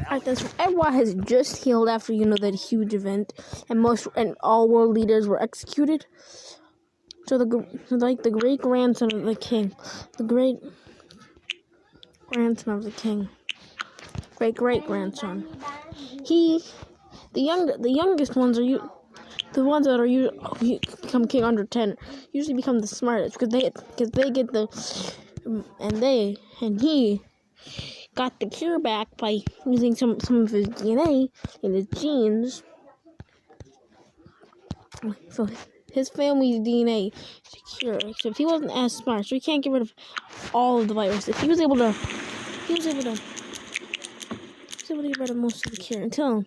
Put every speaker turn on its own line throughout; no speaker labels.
Alright, this everyone has just healed after that huge event, and all world leaders were executed. So the great grandson of the king, great great grandson. The youngest ones are the ones that become king under 10 usually become the smartest because they get he got the cure back by using some of his DNA and his genes. So his family's DNA is a cure, except he wasn't as smart, so he can't get rid of all of the viruses. He was able to get rid of most of the cure until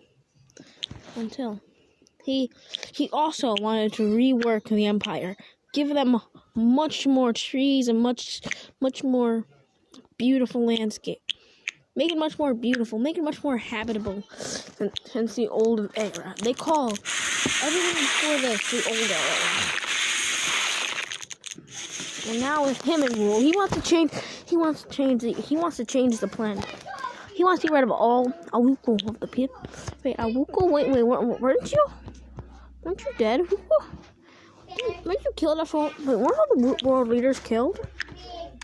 he also wanted to rework the empire, give them much more trees and much more beautiful landscape. Make it much more beautiful, make it much more habitable since the old era. They call everything before this the old era. And now with him in rule, he wants to change the plan. He wants to get rid of all Awuko of the people. Wait, Awuko? Wait, weren't you? Weren't you dead? Weren't you killed after all? Wait, weren't all the world leaders killed?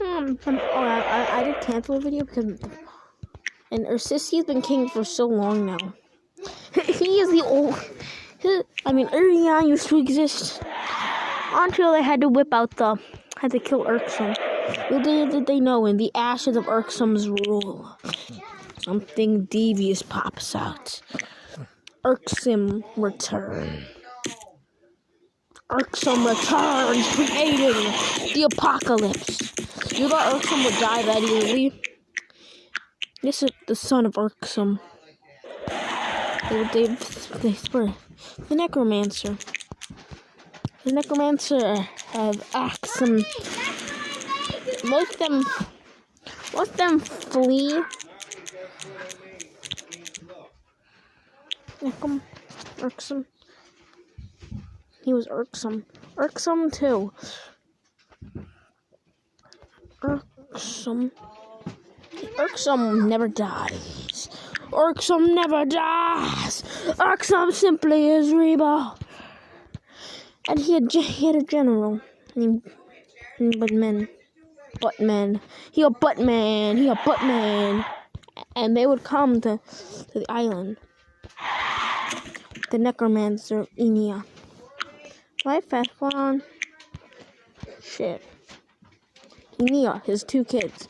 I did cancel a video because Ursisi has been king for so long now. He is the old. Early on used to exist until they had to kill Urksum. Little did they know, in the ashes of Urksum's rule, something devious pops out. Urksum returns, creating the apocalypse. You thought Urksum would die that easily? This is the son of Urksum. They swear. The necromancer. The necromancer of Urksum. Most of them flee. Urksum. He was Urksum. Urksum too. Urksum never dies. Urksum never dies. Urksum simply is Reba. And he had a general named Buttman. He a Buttman. And they would come to the island. The necromancer Enia. Life fast on. Shit. Enia, his 2 kids.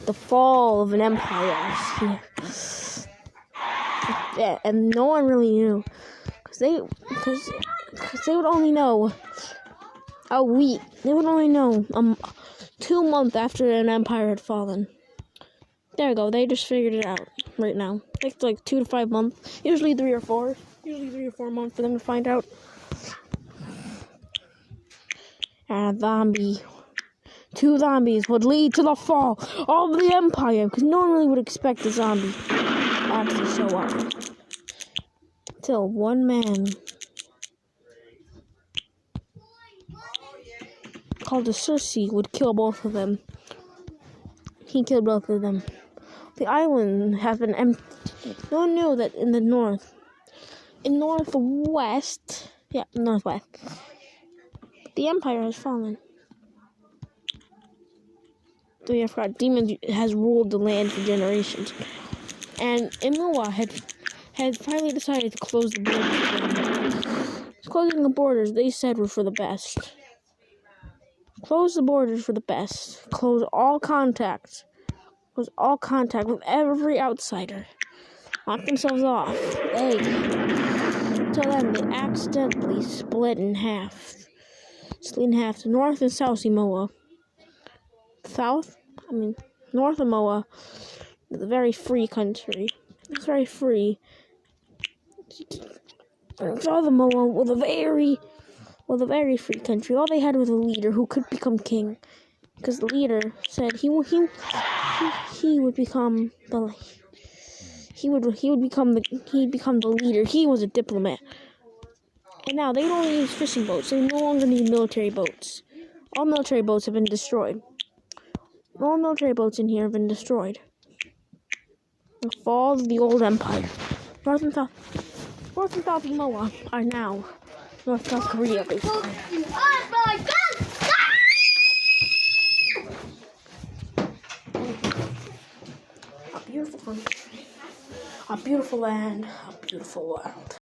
The fall of an empire is here. Yeah, and no one really knew, because they would only know a week. They would only know 2 months after an empire had fallen. There you go. They just figured it out right now. It takes like 2 to 5 months. Usually 3 or 4. Usually 3 or 4 months for them to find out. And 2 zombies would lead to the fall of the empire, because no one really would expect a zombie to actually show up. Till one man called the Cersei would kill both of them. He killed both of them. The island has been empty. No one knew that in the northwest, the empire has fallen. So I forgot, demons has ruled the land for generations. And Imua had finally decided to close the borders. Closing the borders, they said, were for the best. Close the borders for the best. Close all contact with every outsider. Lock themselves off. Until then, they accidentally split in half. To North and South Samoa. North Samoa is a very free country. It's very free. South Samoa was a very free country. All they had was a leader who could become king, because the leader said he would become the leader. He was a diplomat. And now they don't use fishing boats. They no longer need military boats. All military boats have been destroyed. All military boats in here have been destroyed. The fall of the old empire. North and South Samoa are now North South Korea, basically. A beautiful country, a beautiful land, a beautiful world.